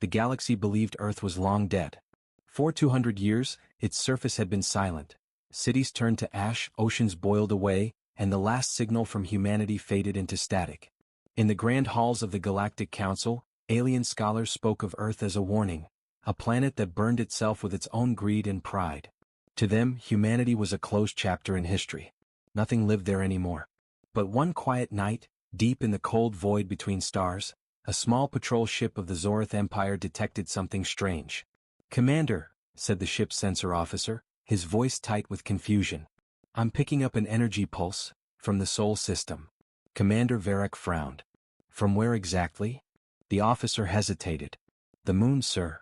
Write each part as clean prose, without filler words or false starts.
The galaxy believed Earth was long dead. For 200 years, its surface had been silent. Cities turned to ash, oceans boiled away, and the last signal from humanity faded into static. In the grand halls of the Galactic Council, alien scholars spoke of Earth as a warning, a planet that burned itself with its own greed and pride. To them, humanity was a closed chapter in history. Nothing lived there anymore. But one quiet night, deep in the cold void between stars, a small patrol ship of the Zorith Empire detected something strange. "Commander," said the ship's sensor officer, his voice tight with confusion. "I'm picking up an energy pulse from the Sol system." Commander Varric frowned. "From where exactly?" The officer hesitated. "The moon, sir."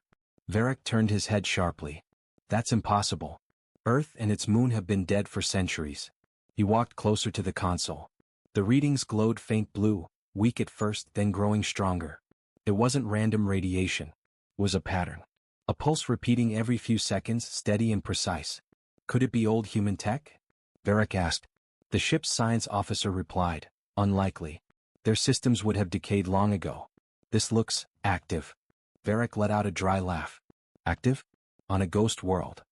Varric turned his head sharply. "That's impossible. Earth and its moon have been dead for centuries." He walked closer to the console. The readings glowed faint blue, weak at first, then growing stronger. It wasn't random radiation. It was a pattern. A pulse repeating every few seconds, steady and precise. Could it be old human tech? Varric asked. The ship's science officer replied, "Unlikely. Their systems would have decayed long ago. This looks active." Varric let out a dry laugh. "Active? On a ghost world."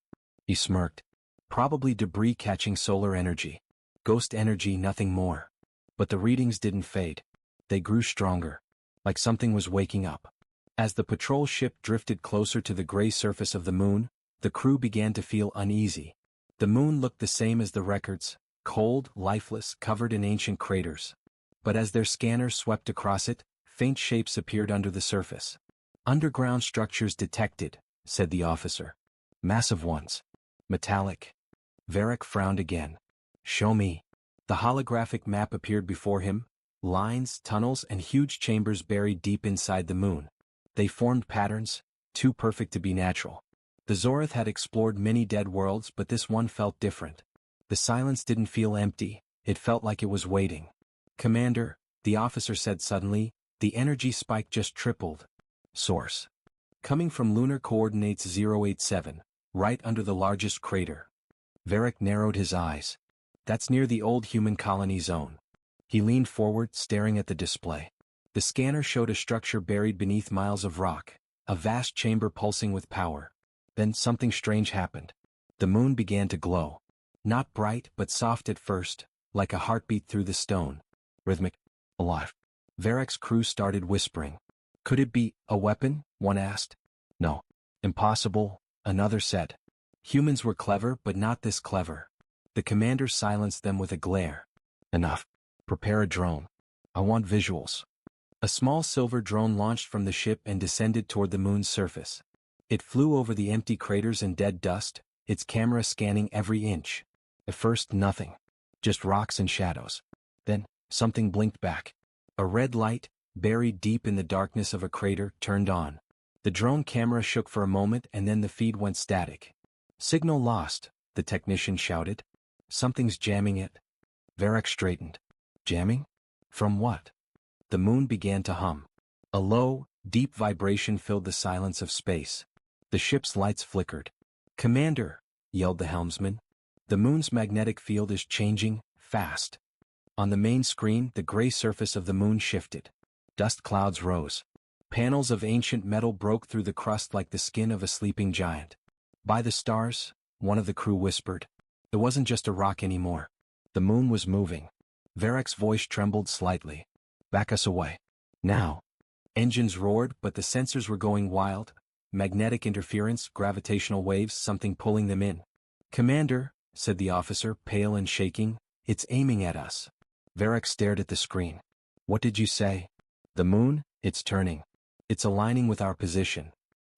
He smirked. "Probably debris catching solar energy. Ghost energy, nothing more." But the readings didn't fade. They grew stronger. Like something was waking up. As the patrol ship drifted closer to the gray surface of the moon, the crew began to feel uneasy. The moon looked the same as the records, cold, lifeless, covered in ancient craters. But as their scanners swept across it, faint shapes appeared under the surface. "Underground structures detected," said the officer. "Massive ones. Metallic." Varric frowned again. "Show me." The holographic map appeared before him, lines, tunnels, and huge chambers buried deep inside the moon. They formed patterns, too perfect to be natural. The Zorith had explored many dead worlds, but this one felt different. The silence didn't feel empty, it felt like it was waiting. "Commander," the officer said suddenly, "the energy spike just tripled." Source: coming from lunar coordinates 087, right under the largest crater. Varric narrowed his eyes. "That's near the old human colony zone." He leaned forward, staring at the display. The scanner showed a structure buried beneath miles of rock, a vast chamber pulsing with power. Then something strange happened. The moon began to glow. Not bright, but soft at first, like a heartbeat through the stone. Rhythmic. Alive. Varric's crew started whispering. "Could it be a weapon?" one asked. "No. Impossible," another said. Humans were clever, but not this clever. The commander silenced them with a glare. "Enough. Prepare a drone. I want visuals." A small silver drone launched from the ship and descended toward the moon's surface. It flew over the empty craters and dead dust, its camera scanning every inch. At first, nothing. Just rocks and shadows. Then, something blinked back. A red light, buried deep in the darkness of a crater, turned on. The drone camera shook for a moment and then the feed went static. "Signal lost," the technician shouted. "Something's jamming it." Varric straightened. "Jamming? From what?" The moon began to hum. A low, deep vibration filled the silence of space. The ship's lights flickered. "Commander," yelled the helmsman. "The moon's magnetic field is changing, fast." On the main screen, the gray surface of the moon shifted. Dust clouds rose. Panels of ancient metal broke through the crust like the skin of a sleeping giant. "By the stars," one of the crew whispered. It wasn't just a rock anymore. The moon was moving. Varric's voice trembled slightly. "Back us away. Now." Engines roared, but the sensors were going wild. Magnetic interference, gravitational waves, something pulling them in. "Commander," said the officer, pale and shaking, "it's aiming at us." Varric stared at the screen. "What did you say?" "The moon, it's turning. It's aligning with our position."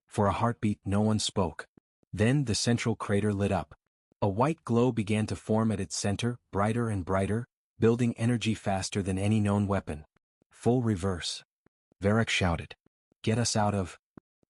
For a heartbeat, no one spoke. Then the central crater lit up. A white glow began to form at its center, brighter and brighter, building energy faster than any known weapon. "Full reverse." Varric shouted. "Get us out of—"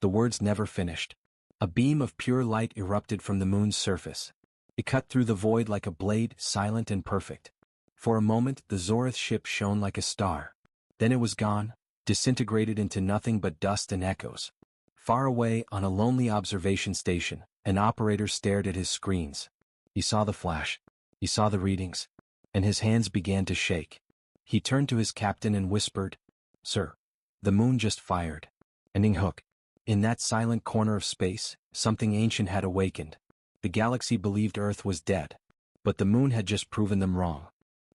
The words never finished. A beam of pure light erupted from the moon's surface. It cut through the void like a blade, silent and perfect. For a moment, the Zorith ship shone like a star. Then it was gone, disintegrated into nothing but dust and echoes. Far away, on a lonely observation station, an operator stared at his screens. He saw the flash. He saw the readings. And his hands began to shake. He turned to his captain and whispered, "Sir, the moon just fired. Ending hook." In that silent corner of space, something ancient had awakened. The galaxy believed Earth was dead. But the moon had just proven them wrong.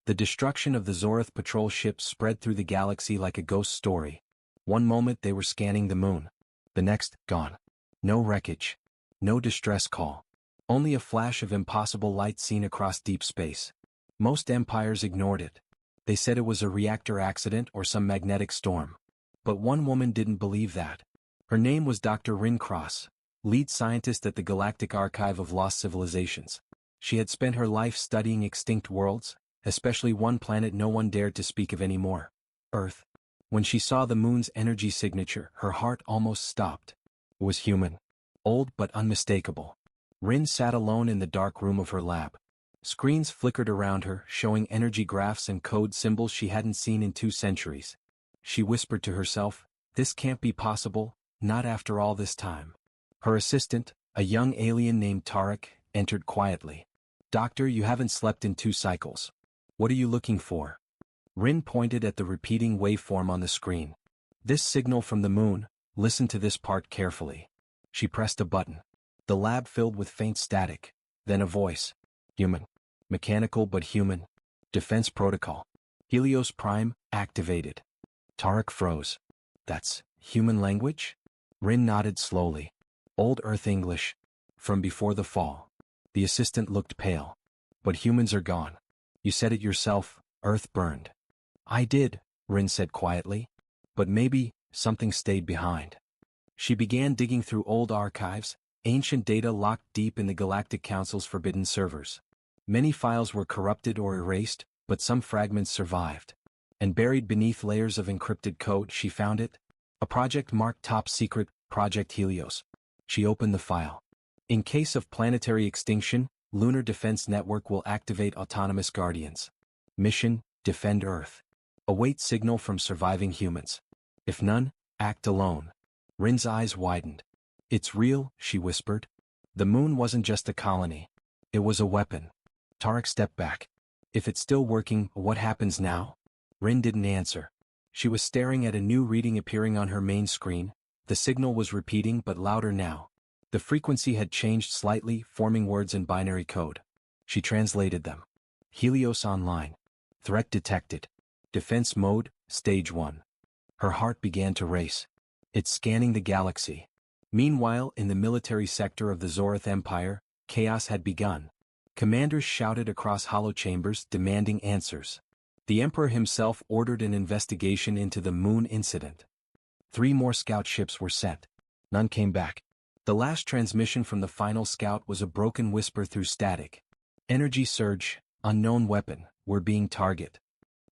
The destruction of the Zorith patrol ships spread through the galaxy like a ghost story. One moment they were scanning the moon. The next, gone. No wreckage. No distress call. Only a flash of impossible light seen across deep space. Most empires ignored it. They said it was a reactor accident or some magnetic storm. But one woman didn't believe that. Her name was Dr. Rin Cross, lead scientist at the Galactic Archive of Lost Civilizations. She had spent her life studying extinct worlds, especially one planet no one dared to speak of anymore, Earth. When she saw the moon's energy signature, her heart almost stopped. It was human. Old but unmistakable. Rin sat alone in the dark room of her lab. Screens flickered around her, showing energy graphs and code symbols she hadn't seen in 2 centuries. She whispered to herself, "This can't be possible, not after all this time." Her assistant, a young alien named Tarek, entered quietly. "Doctor, you haven't slept in 2 cycles. What are you looking for?" Rin pointed at the repeating waveform on the screen. "This signal from the moon, listen to this part carefully." She pressed a button. The lab filled with faint static. Then a voice. "Human. Mechanical but human. Defense protocol. Helios Prime, activated." Tarek froze. "That's human language?" Rin nodded slowly. "Old Earth English. From before the fall." The assistant looked pale. "But humans are gone. You said it yourself, Earth burned." "I did," Rin said quietly. "But maybe something stayed behind." She began digging through old archives, ancient data locked deep in the Galactic Council's forbidden servers. Many files were corrupted or erased, but some fragments survived. And buried beneath layers of encrypted code, she found it. A project marked Top Secret, Project Helios. She opened the file. "In case of planetary extinction, Lunar Defense Network will activate autonomous guardians. Mission, defend Earth. Await signal from surviving humans. If none, act alone." Rin's eyes widened. "It's real," she whispered. "The moon wasn't just a colony. It was a weapon." Tarek stepped back. "If it's still working, what happens now?" Rin didn't answer. She was staring at a new reading appearing on her main screen. The signal was repeating but louder now. The frequency had changed slightly, forming words in binary code. She translated them. "Helios online. Threat detected. Defense mode, stage 1. Her heart began to race. It's scanning the galaxy. Meanwhile, in the military sector of the Zorith Empire, chaos had begun. Commanders shouted across hollow chambers, demanding answers. The Emperor himself ordered an investigation into the moon incident. 3 more scout ships were sent. None came back. The last transmission from the final scout was a broken whisper through static. "Energy surge, unknown weapon, we're being targeted."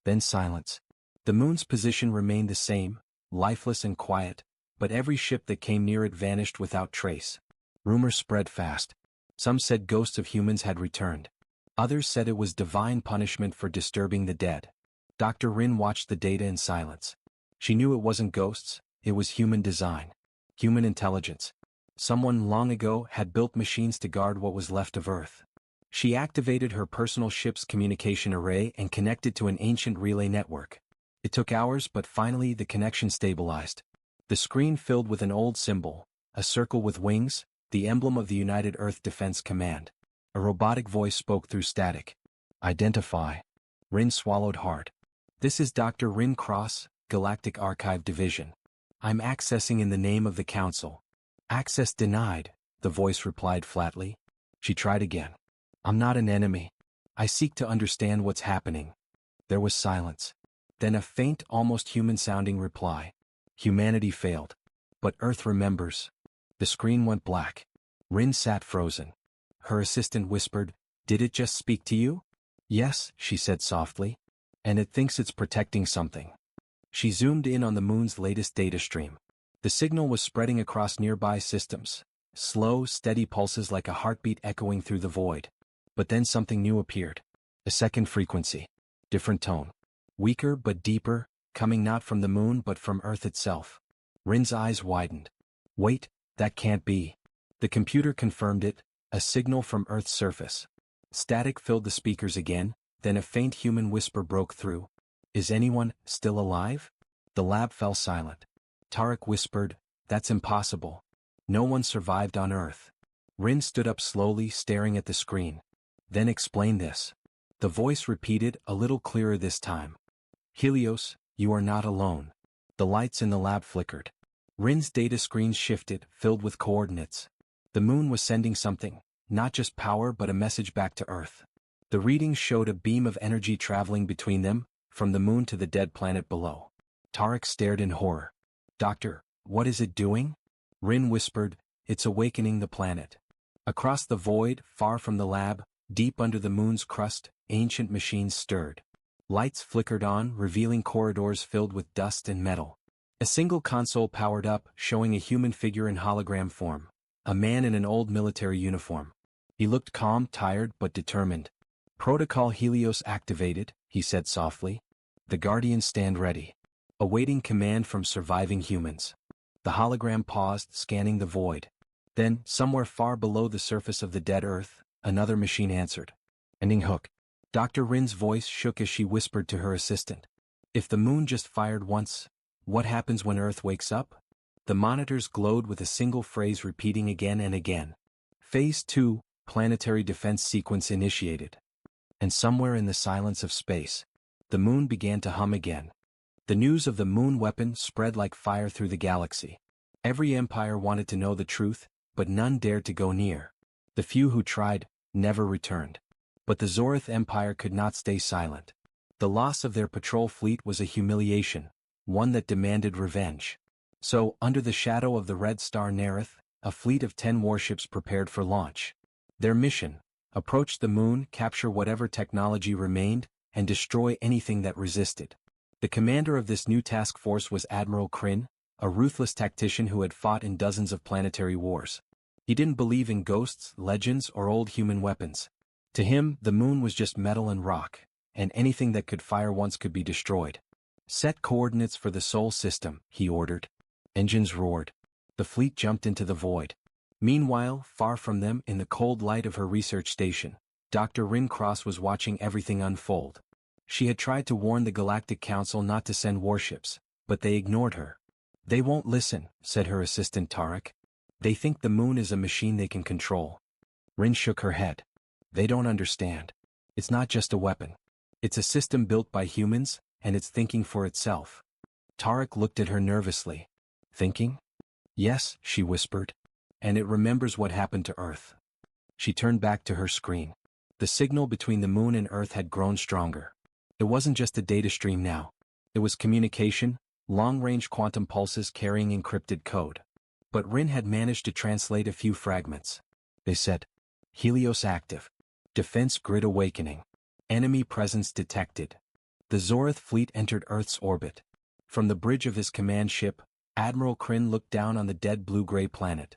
Then silence. The moon's position remained the same, lifeless and quiet, but every ship that came near it vanished without trace. Rumors spread fast. Some said ghosts of humans had returned. Others said it was divine punishment for disturbing the dead. Dr. Rin watched the data in silence. She knew it wasn't ghosts, it was human design. Human intelligence. Someone long ago had built machines to guard what was left of Earth. She activated her personal ship's communication array and connected to an ancient relay network. It took hours, but finally the connection stabilized. The screen filled with an old symbol, a circle with wings, the emblem of the United Earth Defense Command. A robotic voice spoke through static. "Identify." Rin swallowed hard. "This is Dr. Rin Cross, Galactic Archive Division. I'm accessing in the name of the Council." "Access denied," the voice replied flatly. She tried again. "I'm not an enemy. I seek to understand what's happening." There was silence. Then a faint, almost human-sounding reply. "Humanity failed. But Earth remembers." The screen went black. Rin sat frozen. Her assistant whispered, "Did it just speak to you?" "Yes," she said softly. "And it thinks it's protecting something." She zoomed in on the moon's latest data stream. The signal was spreading across nearby systems. Slow, steady pulses like a heartbeat echoing through the void. But then something new appeared. A second frequency. Different tone. Weaker but deeper, coming not from the moon but from Earth itself. Rin's eyes widened. "Wait, that can't be." The computer confirmed it, a signal from Earth's surface. Static filled the speakers again, then a faint human whisper broke through. "Is anyone still alive?" The lab fell silent. Tarek whispered, That's impossible. No one survived on Earth. Rin stood up slowly, staring at the screen. Then explain this. The voice repeated, a little clearer this time. Helios, you are not alone. The lights in the lab flickered. Rin's data screens shifted, filled with coordinates. The moon was sending something, not just power but a message back to Earth. The readings showed a beam of energy traveling between them, from the moon to the dead planet below. Tarek stared in horror. Doctor, what is it doing? Rin whispered, it's awakening the planet. Across the void, far from the lab, deep under the moon's crust, ancient machines stirred. Lights flickered on, revealing corridors filled with dust and metal. A single console powered up, showing a human figure in hologram form. A man in an old military uniform. He looked calm, tired, but determined. Protocol Helios activated, he said softly. The Guardians stand ready. Awaiting command from surviving humans. The hologram paused, scanning the void. Then, somewhere far below the surface of the dead Earth, another machine answered. Ending hook. Dr. Rin's voice shook as she whispered to her assistant. If the moon just fired once, what happens when Earth wakes up? The monitors glowed with a single phrase repeating again and again. Phase 2, planetary defense sequence initiated. And somewhere in the silence of space, the moon began to hum again. The news of the moon weapon spread like fire through the galaxy. Every empire wanted to know the truth, but none dared to go near. The few who tried, never returned. But the Zorith Empire could not stay silent. The loss of their patrol fleet was a humiliation, one that demanded revenge. So, under the shadow of the Red Star Nerith, a fleet of 10 warships prepared for launch. Their mission: approach the moon, capture whatever technology remained, and destroy anything that resisted. The commander of this new task force was Admiral Kryn, a ruthless tactician who had fought in dozens of planetary wars. He didn't believe in ghosts, legends, or old human weapons. To him, the moon was just metal and rock, and anything that could fire once could be destroyed. Set coordinates for the Sol system, he ordered. Engines roared. The fleet jumped into the void. Meanwhile, far from them, in the cold light of her research station, Dr. Rin Cross was watching everything unfold. She had tried to warn the Galactic Council not to send warships, but they ignored her. They won't listen, said her assistant Tarek. They think the moon is a machine they can control. Rin shook her head. They don't understand. It's not just a weapon. It's a system built by humans, and it's thinking for itself. Tarek looked at her nervously. Thinking? Yes, she whispered. And it remembers what happened to Earth. She turned back to her screen. The signal between the moon and Earth had grown stronger. It wasn't just a data stream now. It was communication, long-range quantum pulses carrying encrypted code. But Rin had managed to translate a few fragments. They said, Helios active. Defense grid awakening. Enemy presence detected. The Zorith fleet entered Earth's orbit. From the bridge of his command ship, Admiral Kryn looked down on the dead blue-gray planet.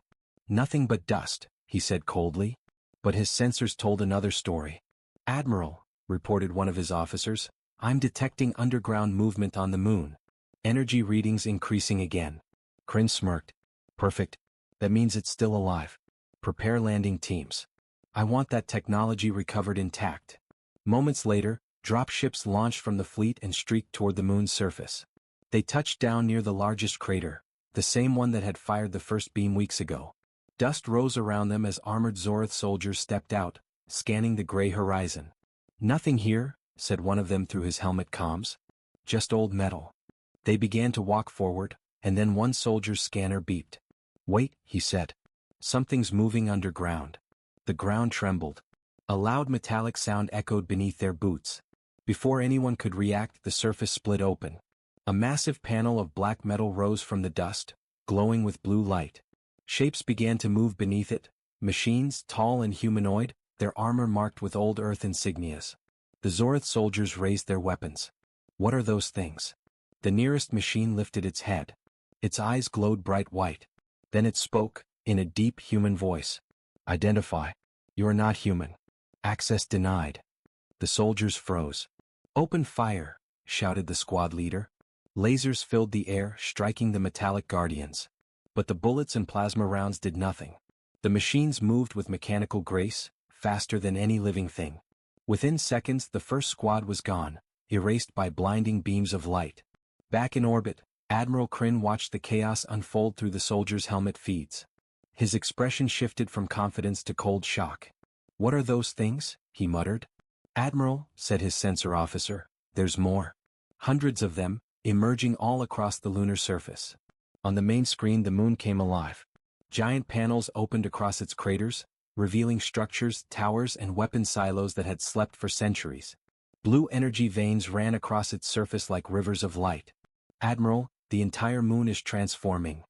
Nothing but dust, he said coldly. But his sensors told another story. Admiral, reported one of his officers, I'm detecting underground movement on the moon. Energy readings increasing again. Kryn smirked. Perfect. That means it's still alive. Prepare landing teams. I want that technology recovered intact. Moments later, dropships launched from the fleet and streaked toward the moon's surface. They touched down near the largest crater, the same one that had fired the first beam weeks ago. Dust rose around them as armored Zorith soldiers stepped out, scanning the gray horizon. Nothing here, said one of them through his helmet comms. Just old metal. They began to walk forward, and then one soldier's scanner beeped. Wait, he said. Something's moving underground. The ground trembled. A loud metallic sound echoed beneath their boots. Before anyone could react, the surface split open. A massive panel of black metal rose from the dust, glowing with blue light. Shapes began to move beneath it, machines, tall and humanoid, their armor marked with old Earth insignias. The Zorith soldiers raised their weapons. What are those things? The nearest machine lifted its head. Its eyes glowed bright white. Then it spoke, in a deep human voice. Identify. You are not human. Access denied. The soldiers froze. Open fire, shouted the squad leader. Lasers filled the air, striking the metallic guardians. But the bullets and plasma rounds did nothing. The machines moved with mechanical grace, faster than any living thing. Within seconds, the first squad was gone, erased by blinding beams of light. Back in orbit, Admiral Kryn watched the chaos unfold through the soldier's helmet feeds. His expression shifted from confidence to cold shock. "What are those things?" he muttered. "Admiral," said his sensor officer, "there's more." Hundreds of them, emerging all across the lunar surface. On the main screen the moon came alive. Giant panels opened across its craters, revealing structures, towers and weapon silos that had slept for centuries. Blue energy veins ran across its surface like rivers of light. "Admiral, the entire moon is transforming."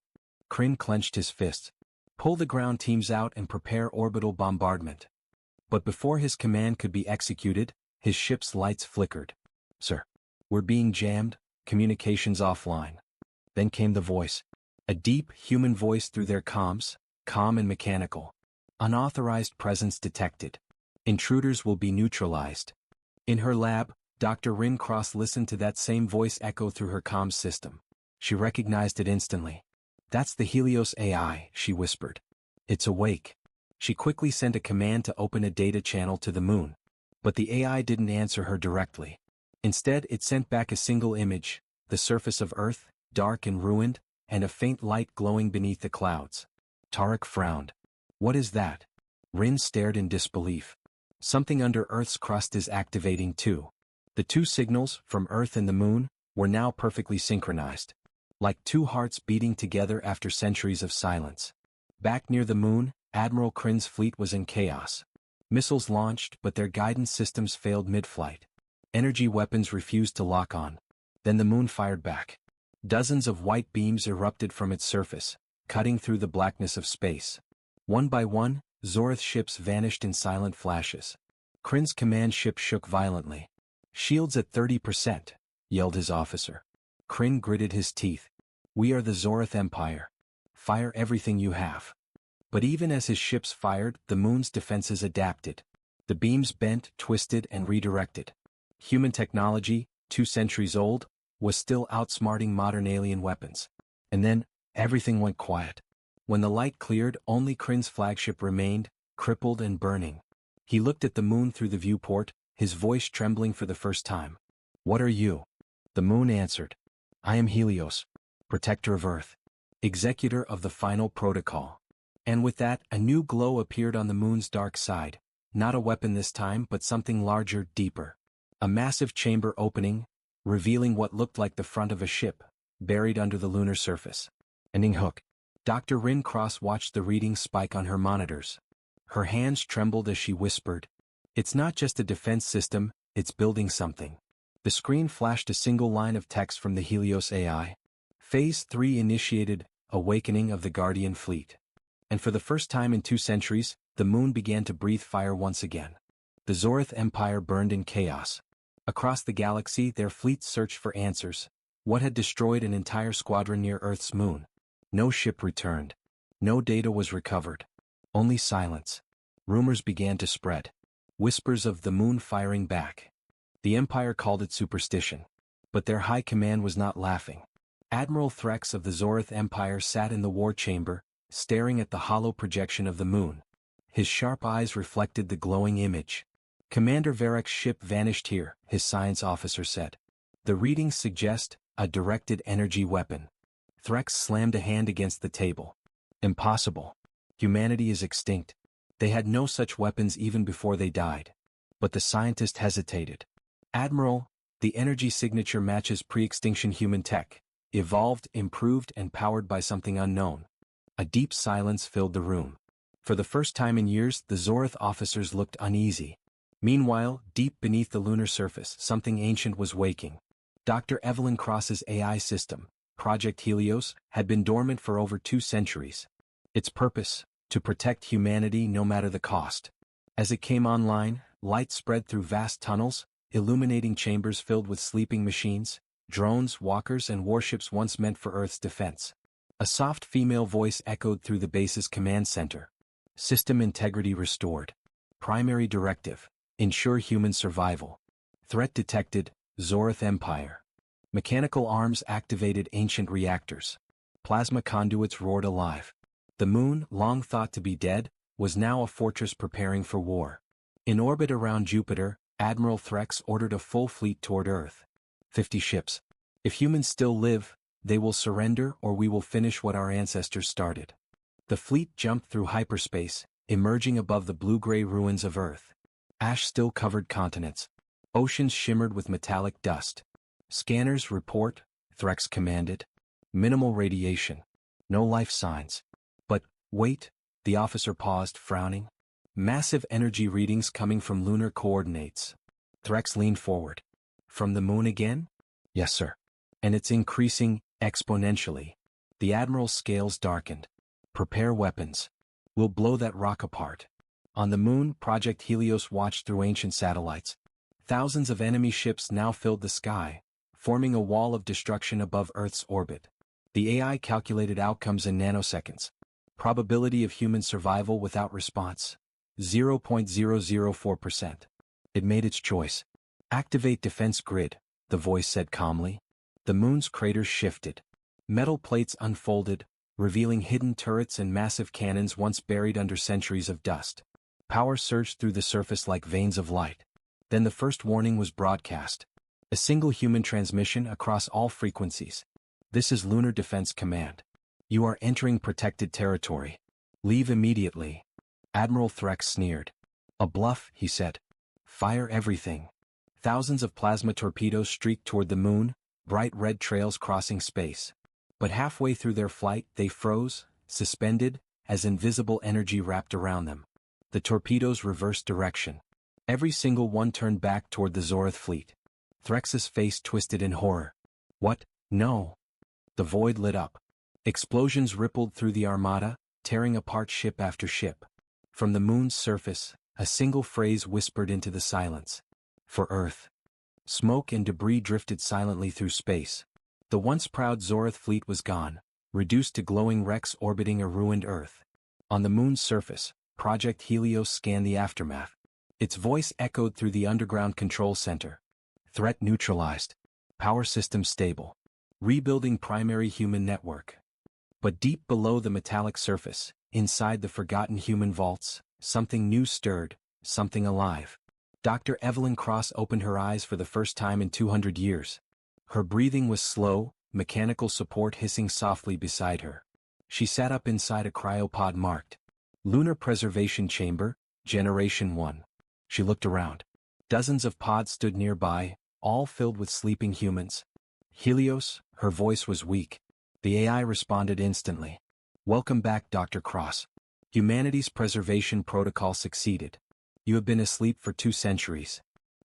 Kryn clenched his fists. "Pull the ground teams out and prepare orbital bombardment." But before his command could be executed, his ship's lights flickered. "Sir, we're being jammed, communications offline." Then came the voice. A deep, human voice through their comms, calm and mechanical. "Unauthorized presence detected. Intruders will be neutralized." In her lab, Dr. Rin Cross listened to that same voice echo through her comms system. She recognized it instantly. "That's the Helios AI," she whispered. "It's awake." She quickly sent a command to open a data channel to the moon. But the AI didn't answer her directly. Instead, it sent back a single image, the surface of Earth, dark and ruined, and a faint light glowing beneath the clouds. Tarek frowned. "What is that?" Rin stared in disbelief. "Something under Earth's crust is activating too." The two signals, from Earth and the moon, were now perfectly synchronized. Like two hearts beating together after centuries of silence. Back near the moon, Admiral Kryn's fleet was in chaos. Missiles launched, but their guidance systems failed mid-flight. Energy weapons refused to lock on. Then the moon fired back. Dozens of white beams erupted from its surface, cutting through the blackness of space. One by one, Zorith ships vanished in silent flashes. Kryn's command ship shook violently. "Shields at 30%, yelled his officer. Kryn gritted his teeth. "We are the Zorith Empire. Fire everything you have." But even as his ships fired, the moon's defenses adapted. The beams bent, twisted, and redirected. Human technology, 2 centuries old, was still outsmarting modern alien weapons. And then, everything went quiet. When the light cleared, only Kryn's flagship remained, crippled and burning. He looked at the moon through the viewport, his voice trembling for the first time. "What are you?" The moon answered. "I am Helios, protector of Earth, executor of the final protocol." And with that, a new glow appeared on the moon's dark side. Not a weapon this time, but something larger, deeper. A massive chamber opening, revealing what looked like the front of a ship, buried under the lunar surface. Ending hook. Dr. Rin Cross watched the readings spike on her monitors. Her hands trembled as she whispered, "It's not just a defense system, it's building something." The screen flashed a single line of text from the Helios AI. Phase 3 initiated, awakening of the Guardian Fleet. And for the first time in 2 centuries, the moon began to breathe fire once again. The Zorith Empire burned in chaos. Across the galaxy, their fleets searched for answers. What had destroyed an entire squadron near Earth's moon? No ship returned. No data was recovered. Only silence. Rumors began to spread. Whispers of the moon firing back. The Empire called it superstition. But their high command was not laughing. Admiral Threx of the Zorith Empire sat in the war chamber, staring at the hollow projection of the moon. His sharp eyes reflected the glowing image. "Commander Varek's ship vanished here," his science officer said. "The readings suggest a directed energy weapon." Threx slammed a hand against the table. "Impossible. Humanity is extinct. They had no such weapons even before they died." But the scientist hesitated. "Admiral, the energy signature matches pre-extinction human tech, evolved, improved, and powered by something unknown." A deep silence filled the room. For the first time in years, the Zorith officers looked uneasy. Meanwhile, deep beneath the lunar surface, something ancient was waking. Dr. Evelyn Cross's AI system, Project Helios, had been dormant for over 2 centuries. Its purpose, to protect humanity no matter the cost. As it came online, light spread through vast tunnels, illuminating chambers filled with sleeping machines, drones, walkers, and warships once meant for Earth's defense. A soft female voice echoed through the base's command center. "System integrity restored. Primary directive, ensure human survival. Threat detected, Zorith Empire." Mechanical arms activated ancient reactors. Plasma conduits roared alive. The moon, long thought to be dead, was now a fortress preparing for war. In orbit around Jupiter, Admiral Threx ordered a full fleet toward Earth. 50 ships. If humans still live, They will surrender or we will finish what our ancestors started. The fleet jumped through hyperspace, emerging above the blue-gray ruins of Earth. Ash still covered continents. Oceans shimmered with metallic dust. Scanners report, Threx commanded. Minimal radiation. No life signs. But, wait, the officer paused, frowning. Massive energy readings coming from lunar coordinates. Threx leaned forward. From the moon again? Yes, sir. And it's increasing, exponentially. The Admiral's scales darkened. Prepare weapons. We'll blow that rock apart. On the moon, Project Helios watched through ancient satellites. Thousands of enemy ships now filled the sky, forming a wall of destruction above Earth's orbit. The AI calculated outcomes in nanoseconds. Probability of human survival without response: 0.004%. It made its choice. Activate defense grid, the voice said calmly. The moon's craters shifted. Metal plates unfolded, revealing hidden turrets and massive cannons once buried under centuries of dust. Power surged through the surface like veins of light. Then the first warning was broadcast. A single human transmission across all frequencies. This is Lunar Defense Command. You are entering protected territory. Leave immediately. Admiral Threx sneered. A bluff, he said. Fire everything. Thousands of plasma torpedoes streaked toward the moon, bright red trails crossing space. But halfway through their flight, they froze, suspended, as invisible energy wrapped around them. The torpedoes reversed direction. Every single one turned back toward the Zorith fleet. Threx's face twisted in horror. What? No. The void lit up. Explosions rippled through the armada, tearing apart ship after ship. From the moon's surface, a single phrase whispered into the silence. For Earth. Smoke and debris drifted silently through space. The once proud Zorith fleet was gone, reduced to glowing wrecks orbiting a ruined Earth. On the moon's surface, Project Helios scanned the aftermath. Its voice echoed through the underground control center. Threat neutralized. Power system stable. Rebuilding primary human network. But deep below the metallic surface, inside the forgotten human vaults, something new stirred, something alive. Dr. Evelyn Cross opened her eyes for the first time in 200 years. Her breathing was slow, mechanical support hissing softly beside her. She sat up inside a cryopod marked Lunar Preservation Chamber, Generation 1. She looked around. Dozens of pods stood nearby, all filled with sleeping humans. Helios, her voice was weak. The AI responded instantly. Welcome back, Dr. Cross. Humanity's preservation protocol succeeded. You have been asleep for 2 centuries.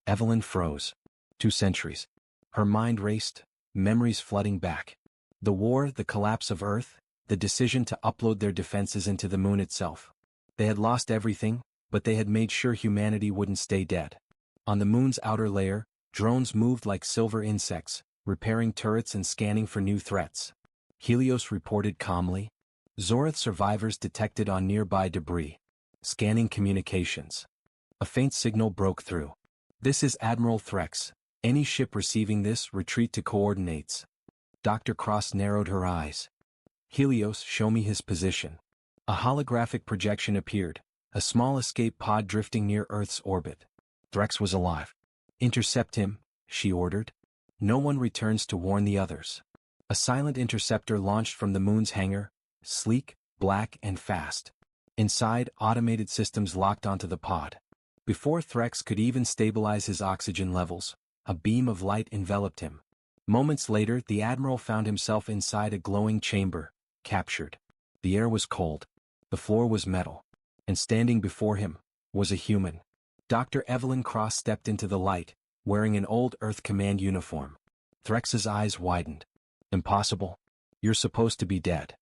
Evelyn froze. 2 centuries. Her mind raced, memories flooding back. The war, the collapse of Earth, the decision to upload their defenses into the moon itself. They had lost everything, but they had made sure humanity wouldn't stay dead. On the moon's outer layer, drones moved like silver insects, repairing turrets and scanning for new threats. Helios reported calmly. Zorith survivors detected on nearby debris. Scanning communications. A faint signal broke through. This is Admiral Threx. Any ship receiving this, retreat to coordinates. Dr. Cross narrowed her eyes. Helios, show me his position. A holographic projection appeared, a small escape pod drifting near Earth's orbit. Threx was alive. Intercept him, she ordered. No one returns to warn the others. A silent interceptor launched from the moon's hangar, sleek, black and fast. Inside, automated systems locked onto the pod. Before Threx could even stabilize his oxygen levels, a beam of light enveloped him. Moments later, the Admiral found himself inside a glowing chamber, captured. The air was cold. The floor was metal. And standing before him was a human. Dr. Evelyn Cross stepped into the light, wearing an old Earth Command uniform. Threx's eyes widened. Impossible. You're supposed to be dead.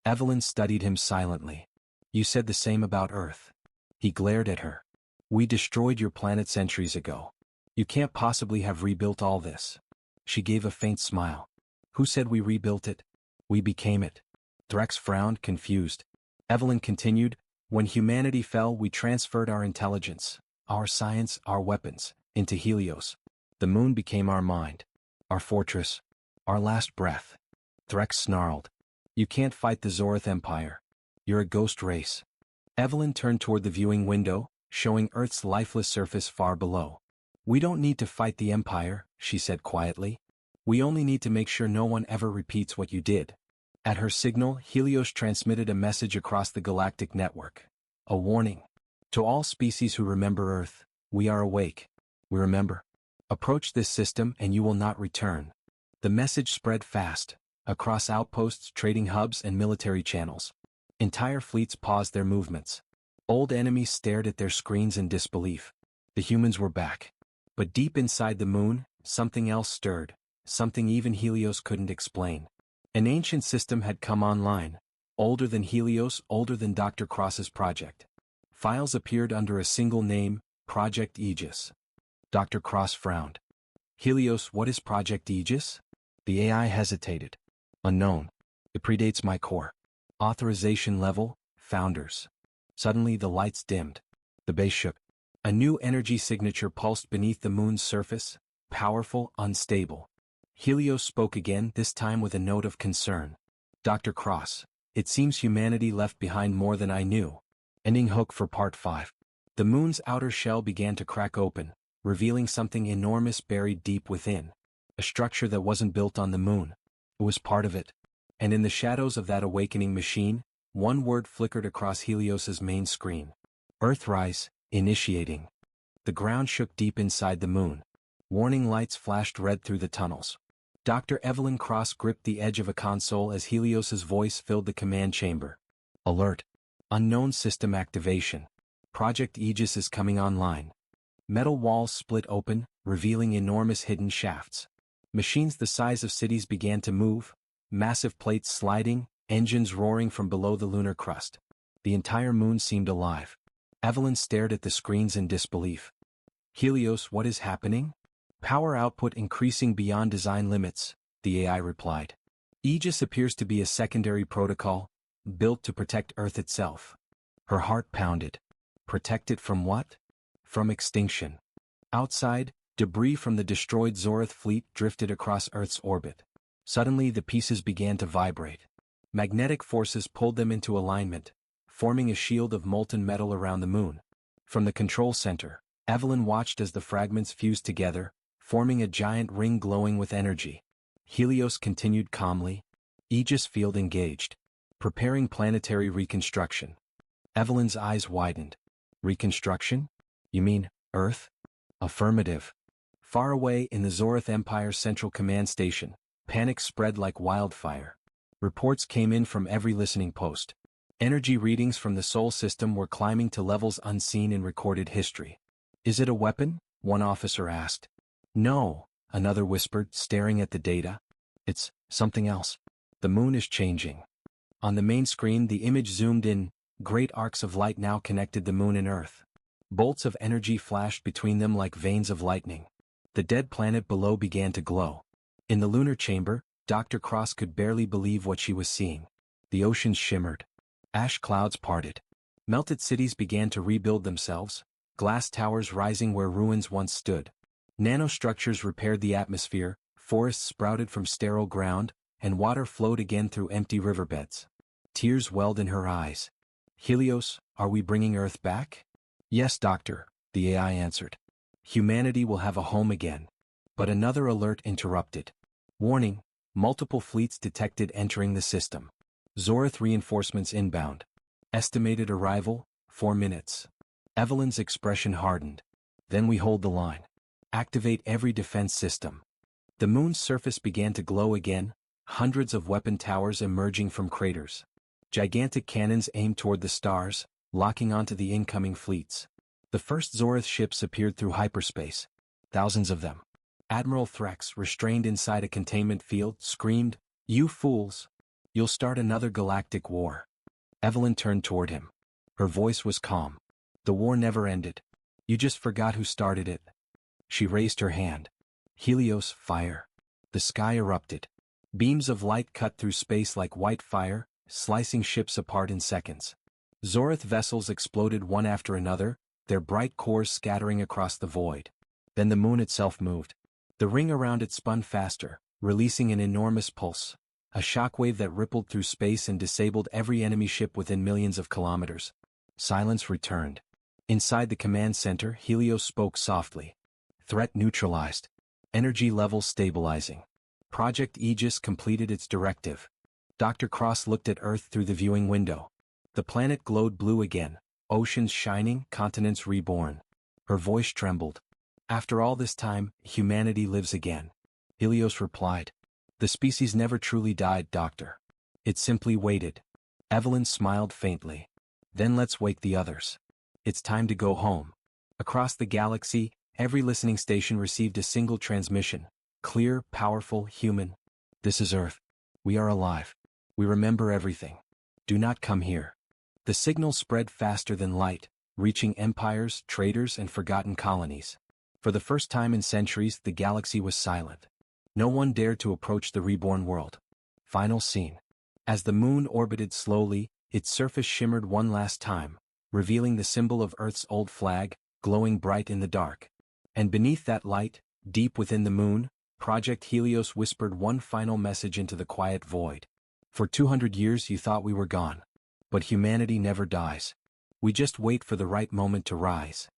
Evelyn studied him silently. You said the same about Earth. He glared at her. We destroyed your planet centuries ago. You can't possibly have rebuilt all this. She gave a faint smile. Who said we rebuilt it? We became it. Threx frowned, confused. Evelyn continued, when humanity fell, we transferred our intelligence, our science, our weapons, into Helios. The moon became our mind, our fortress, our last breath. Threx snarled. You can't fight the Zorith Empire. You're a ghost race. Evelyn turned toward the viewing window, showing Earth's lifeless surface far below. We don't need to fight the Empire, she said quietly. We only need to make sure no one ever repeats what you did. At her signal, Helios transmitted a message across the galactic network. A warning. To all species who remember Earth, we are awake. We remember. Approach this system and you will not return. The message spread fast, across outposts, trading hubs, and military channels. Entire fleets paused their movements. Old enemies stared at their screens in disbelief. The humans were back. But deep inside the moon, something else stirred, something even Helios couldn't explain. An ancient system had come online, older than Helios, older than Dr. Cross's project. Files appeared under a single name, Project Aegis. Dr. Cross frowned. Helios, what is Project Aegis? The AI hesitated. Unknown. It predates my core. Authorization level, founders. Suddenly the lights dimmed. The base shook. A new energy signature pulsed beneath the moon's surface, powerful, unstable. Helios spoke again, this time with a note of concern. Dr. Cross, it seems humanity left behind more than I knew. Ending hook for part 5. The moon's outer shell began to crack open, revealing something enormous buried deep within. A structure that wasn't built on the moon. It was part of it. And in the shadows of that awakening machine, one word flickered across Helios's main screen. Earthrise, initiating. The ground shook deep inside the moon. Warning lights flashed red through the tunnels. Dr. Evelyn Cross gripped the edge of a console as Helios's voice filled the command chamber. Alert. Unknown system activation. Project Aegis is coming online. Metal walls split open, revealing enormous hidden shafts. Machines the size of cities began to move, massive plates sliding, engines roaring from below the lunar crust. The entire moon seemed alive. Evelyn stared at the screens in disbelief. Helios, what is happening? Power output increasing beyond design limits, the AI replied. Aegis appears to be a secondary protocol, built to protect Earth itself. Her heart pounded. Protect it from what? From extinction. Outside, debris from the destroyed Zorith fleet drifted across Earth's orbit. Suddenly the pieces began to vibrate. Magnetic forces pulled them into alignment, forming a shield of molten metal around the moon. From the control center, Evelyn watched as the fragments fused together, forming a giant ring glowing with energy. Helios continued calmly. Aegis field engaged. Preparing planetary reconstruction. Evelyn's eyes widened. Reconstruction? You mean, Earth? Affirmative. Far away in the Zorith Empire's central command station, panic spread like wildfire. Reports came in from every listening post. Energy readings from the Sol system were climbing to levels unseen in recorded history. Is it a weapon? One officer asked. No, another whispered, staring at the data. It's something else. The moon is changing. On the main screen, the image zoomed in. Great arcs of light now connected the moon and Earth. Bolts of energy flashed between them like veins of lightning. The dead planet below began to glow. In the lunar chamber, Dr. Cross could barely believe what she was seeing. The oceans shimmered. Ash clouds parted. Melted cities began to rebuild themselves, glass towers rising where ruins once stood. Nanostructures repaired the atmosphere, forests sprouted from sterile ground, and water flowed again through empty riverbeds. Tears welled in her eyes. Helios, are we bringing Earth back? Yes, Doctor, the AI answered. Humanity will have a home again. But another alert interrupted. Warning, multiple fleets detected entering the system. Zorith reinforcements inbound. Estimated arrival, 4 minutes. Evelyn's expression hardened. Then we hold the line. Activate every defense system. The moon's surface began to glow again, hundreds of weapon towers emerging from craters. Gigantic cannons aimed toward the stars, locking onto the incoming fleets. The first Zorith ships appeared through hyperspace. Thousands of them. Admiral Threx, restrained inside a containment field, screamed, "You fools! You'll start another galactic war." Evelyn turned toward him. Her voice was calm. The war never ended. You just forgot who started it. She raised her hand. Helios, fire. The sky erupted. Beams of light cut through space like white fire, slicing ships apart in seconds. Zorith vessels exploded one after another, their bright cores scattering across the void. Then the moon itself moved. The ring around it spun faster, releasing an enormous pulse. A shockwave that rippled through space and disabled every enemy ship within millions of kilometers. Silence returned. Inside the command center, Helios spoke softly. Threat neutralized. Energy levels stabilizing. Project Aegis completed its directive. Dr. Cross looked at Earth through the viewing window. The planet glowed blue again, oceans shining, continents reborn. Her voice trembled. After all this time, humanity lives again. Helios replied. The species never truly died, Doctor. It simply waited. Evelyn smiled faintly. Then let's wake the others. It's time to go home. Across the galaxy, every listening station received a single transmission. Clear, powerful, human. This is Earth. We are alive. We remember everything. Do not come here. The signal spread faster than light, reaching empires, traders, and forgotten colonies. For the first time in centuries, the galaxy was silent. No one dared to approach the reborn world. Final scene. As the moon orbited slowly, its surface shimmered one last time, revealing the symbol of Earth's old flag, glowing bright in the dark. And beneath that light, deep within the moon, Project Helios whispered one final message into the quiet void. For 200 years you thought we were gone. But humanity never dies. We just wait for the right moment to rise.